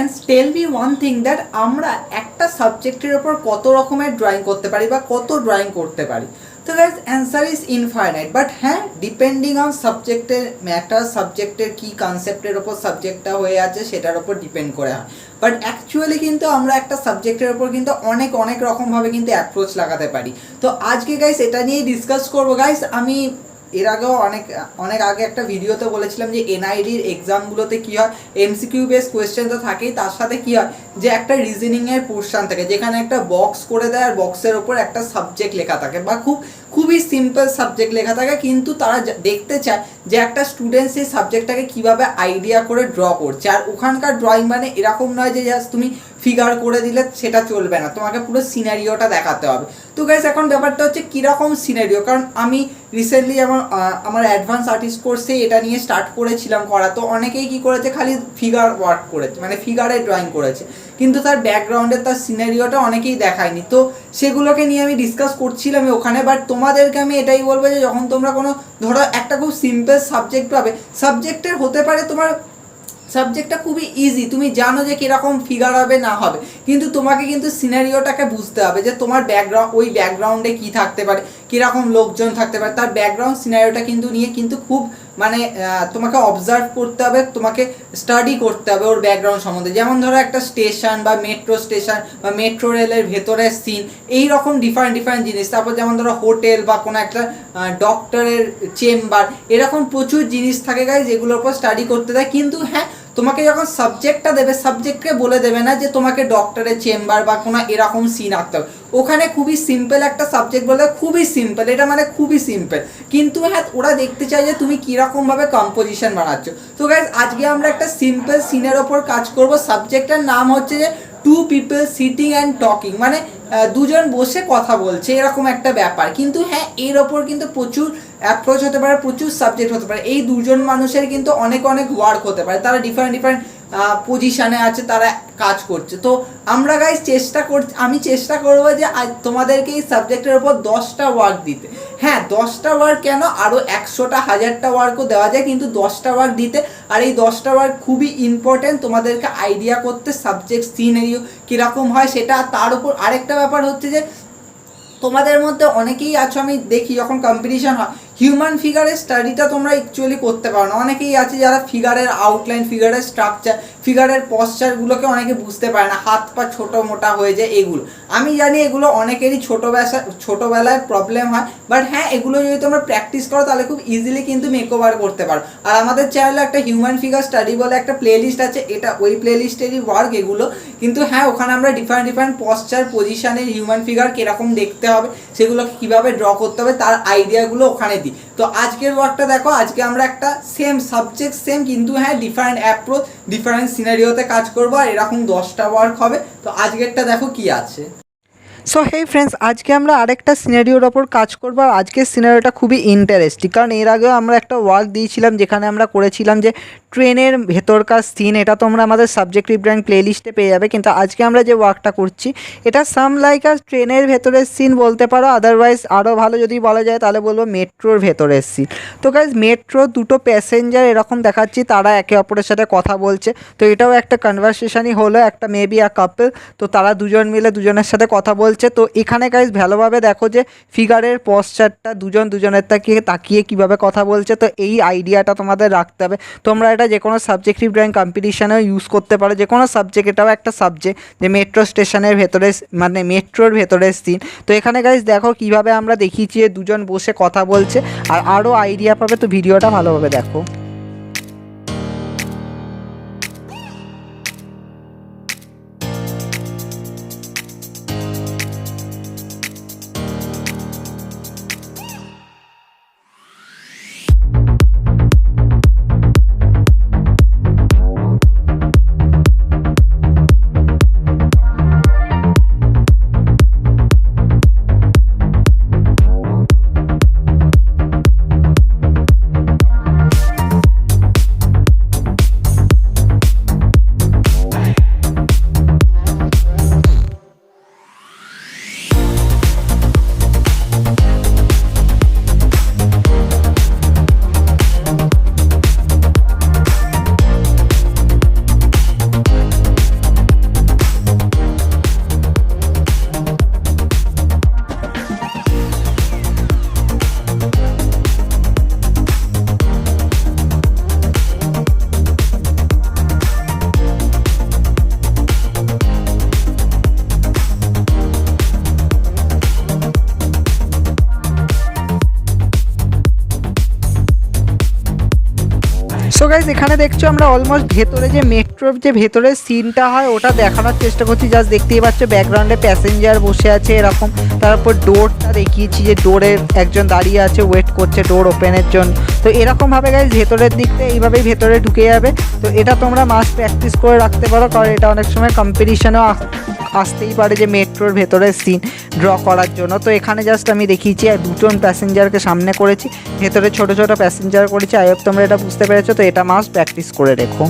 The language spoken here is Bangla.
Friends tell me one thing that আমরা একটা সাবজেক্টের ওপর কত রকমের ড্রয়িং করতে পারি বা কত ড্রয়িং করতে পারি। তো guys answer is infinite, but হ্যাঁ ডিপেন্ডিং অন সাবজেক্টের ম্যাটার, সাবজেক্টের কী কনসেপ্টের ওপর সাবজেক্টটা হয়ে আছে সেটার ওপর ডিপেন্ড করে হয়। বাট অ্যাকচুয়ালি কিন্তু আমরা একটা সাবজেক্টের ওপর কিন্তু অনেক রকমভাবে কিন্তু অ্যাপ্রোচ লাগাতে পারি। তো আজকে গাইজ এটা নিয়েই ডিসকাস করবো। গাইজ আমি এর আগেও অনেক আগে একটা ভিডিওতে বলেছিলাম যে এনআইডির এক্সামগুলোতে কী হয়, এমসিকিউ বেস কোয়েশ্চেন তো থাকেই, তার সাথে কী হয় যে একটা রিজনিংয়ের পোর্শন থাকে যেখানে একটা বক্স করে দেয় আর বক্সের ওপর একটা সাবজেক্ট লেখা থাকে বা খুবই সিম্পল সাবজেক্ট লেখা থাকে, কিন্তু তারা দেখতে চায় যে একটা স্টুডেন্ট সেই সাবজেক্টটাকে কীভাবে আইডিয়া করে ড্র করছে। আর ওখানকার ড্রয়িং মানে এরকম নয় যে জাস্ট তুমি ফিগার করে দিলে সেটা চলবে না, তোমাকে পুরো সিনারিওটা দেখাতে হবে। তো গাইস এখন ব্যাপারটা হচ্ছে কীরকম সিনারিও, কারণ আমি রিসেন্টলি আমার অ্যাডভান্স আর্টিস্ট কোর্সে এটা নিয়ে স্টার্ট করেছিলাম করা। তো অনেকেই কী করেছে, খালি ফিগার ওয়ার্ক করেছে, মানে ফিগারে ড্রয়িং করেছে, কিন্তু তার ব্যাকগ্রাউন্ডে তার সিনারিওটা অনেকেই দেখায়নি। তো সেগুলোকে নিয়ে আমি ডিসকাস করছিলাম ওখানে। বাট তোমাদেরকে আমি এটাই বলবো যে যখন তোমরা কোনো ধরো একটা খুব সিম্পল সাবজেক্ট পাবে, সাবজেক্টের হতে পারে তোমার সাবজেক্টটা খুবই ইজি, তুমি জানো যে কীরকম ফিগার হবে না হবে, কিন্তু তোমাকে কিন্তু সিনারিওটাকে বুঝতে হবে যে তোমার ওই ব্যাকগ্রাউন্ডে কী থাকতে পারে, কীরকম লোকজন থাকতে পারে, তার ব্যাকগ্রাউন্ড সিনারিওটা কিন্তু নিয়ে কিন্তু খুব মানে তোমাকে অবজার্ভ করতে হবে, তোমাকে স্টাডি করতে হবে ওর ব্যাকগ্রাউন্ড সম্বন্ধে। যেমন ধরো একটা স্টেশন বা মেট্রো স্টেশন বা মেট্রো রেলের ভেতরের সিন, এই রকম ডিফারেন্ট জিনিস। তারপর যেমন ধরো হোটেল বা কোনো একটা ডক্টরের চেম্বার, এরকম প্রচুর জিনিস থাকে গাইজ যেগুলোর উপর স্টাডি করতে দেয়। কিন্তু হ্যাঁ, তোমাকে যখন সাবজেক্টটা দেবে, সাবজেক্টকে বলে দেবে না যে তোমাকে ডক্টরের চেম্বার বা কোনো এরকম সিন আঁকতে হবে। ওখানে খুবই সিম্পল একটা সাবজেক্ট বলে, খুবই সিম্পল, এটা মানে খুবই সিম্পল, কিন্তু হ্যাঁ ওরা দেখতে চায় যে তুমি কীরকমভাবে কম্পোজিশন বানাচ্ছ। তো গাইজ আজকে আমরা একটা সিম্পল সিনের ওপর কাজ করব। সাবজেক্টের নাম হচ্ছে যে two people sitting and talking, মানে দুজন বসে কথা বলছে এরকম একটা ব্যাপার। কিন্তু হ্যাঁ এর ওপর কিন্তু প্রচুর অ্যাপ্রোচ হতে পারে, প্রচুর সাবজেক্ট হতে পারে। এই দুজন মানুষের কিন্তু অনেক ওয়ার্ক হতে পারে, তারা ডিফারেন্ট পজিশানে আছে, তারা কাজ করছে। তো আমরা গাইজ আমি চেষ্টা করবো যে তোমাদেরকে এই সাবজেক্টের ওপর 10টা ওয়ার্ক দিতে। হ্যাঁ 10টা ওয়ার্ক কেন, আরও 100টা 1000টা ওয়ার্কও দেওয়া যায়, কিন্তু 10টা ওয়ার্ক দিতে। আর এই 10টা ওয়ার্ক খুবই ইম্পর্টেন্ট তোমাদেরকে আইডিয়া করতে সাবজেক্ট সিনারিও কীরকম হয় সেটা। তার উপর আরেকটা ব্যাপার হচ্ছে যে তোমাদের মধ্যে অনেকেই আছো, আমি দেখি যখন কম্পিটিশন হয় হিউম্যান ফিগারের স্টাডিটা তোমরা অ্যাকচুয়ালি করতে পারো না। অনেকেই আছে যারা ফিগারের আউটলাইন, ফিগারের স্ট্রাকচার, ফিগারের পশ্চারগুলোকে অনেকে বুঝতে পারে না, হাত পা ছোটো মোটা হয়ে যায় এগুলো। আমি জানি এগুলো অনেকেরই ছোটোবেলায় প্রবলেম হয়, বাট হ্যাঁ এগুলো যদি তোমরা প্র্যাকটিস করো তাহলে খুব ইজিলি কিন্তু মেকওভার করতে পারো। আর আমাদের চ্যানেলে একটা হিউম্যান ফিগার স্টাডি বলে একটা প্লেলিস্ট আছে, এটা ওই প্লেলিস্টেরই ওয়ার্ক এগুলো। কিন্তু হ্যাঁ ওখানে আমরা ডিফারেন্ট পশ্চার পজিশানের হিউম্যান ফিগার কীরকম দেখতে হবে, সেগুলোকে কীভাবে ড্র করতে হবে, তার আইডিয়াগুলো ওখানে দিই। তো আজকের ওয়ার্কটা দেখো, আজকে আমরা একটা সেম সাবজেক্ট সেম, কিন্তু হ্যাঁ ডিফারেন্ট অ্যাপ্রোচ, ডিফারেন্ট সিনারিওতে কাজ করবো, আর এরকম 10টা ওয়ার্ক হবে। তো আজকেরটা দেখো কি আছে। সো হেই ফ্রেন্ডস, আজকে আমরা আরেকটা সিনারিওর ওপর কাজ করবো। আর আজকের সিনারিওটা খুবই ইন্টারেস্টিং, কারণ এর আগেও আমরা একটা ওয়ার্ক দিয়েছিলাম যেখানে আমরা করেছিলাম যে ট্রেনের ভেতরকার সিন। এটা তোমরা আমাদের সাবজেক্টিভ ড্রয়িং প্লেলিস্টে পেয়ে যাবে। কিন্তু আজকে আমরা যে ওয়ার্কটা করছি এটা সাম লাইক আর ট্রেনের ভেতরের সিন বলতে পারো, আদারওয়াইজ আরও ভালো যদি বলা যায় তাহলে বলবো মেট্রোর ভেতরের সিন। তো গাইজ মেট্রো দুটো প্যাসেঞ্জার এরকম দেখাচ্ছি, তারা একে অপরের সাথে কথা বলছে। তো এটাও একটা কনভারসেশনই হলো, একটা মেবি আ কাপল। তো তারা দুজন মিলে দুজনের সাথে কথা বলছে। তো এখানে গাইজ ভালোভাবে দেখো যে ফিগারের পশ্চারটা দুজনের তাকিয়ে কীভাবে কথা বলছে। তো এই আইডিয়াটা তোমাদের রাখতে হবে। তোমরা এটা যে কোনো সাবজেক্টিভ ড্রয়িং কম্পিটিশানেও ইউজ করতে পারো, যে কোনো সাবজেক্ট, এটাও একটা সাবজেক্ট যে মেট্রো স্টেশনের ভেতরে, মানে মেট্রোর ভেতরের সিন। তো এখানে গাইজ দেখো কীভাবে আমরা দেখিয়েছি যে দুজন বসে কথা বলছে, আর আরও আইডিয়া পাবে। তো ভিডিওটা ভালোভাবে দেখো। গাইজ এখানে দেখছো আমরা অলমোস্ট ভেতরে যে মেট্রোর যে ভেতরের সিনটা হয় ওটা দেখানোর চেষ্টা করছি। জাস্ট দেখতেই পাচ্ছ ব্যাকগ্রাউন্ডে প্যাসেঞ্জার বসে আছে এরকম, তারপর ডোরটা দেখিয়েছি যে ডোরে একজন দাঁড়িয়ে আছে ওয়েট করছে ডোর ওপেনের জন্য। তো এরকমভাবে গাইজ ভেতরের দিকটা এইভাবেই ভেতরে ঢুকে যাবে। তো এটা তোমরা মাস্ট প্র্যাকটিস করে রাখতে পারো, কারণ এটা অনেক সময় কম্পিটিশনেও আসতেই পারে যে মেট্রোর ভেতরের সিন ড্র করার জন্য। তো এখানে জাস্ট আমি দেখিয়েছি আর দুজন প্যাসেঞ্জারকে সামনে করেছি, ভেতরে ছোট ছোট প্যাসেঞ্জার করেছি। আই হোপ তোমরা এটা বুঝতে পেরেছো। তো এটা মাস্ট প্র্যাকটিস করে রেখো।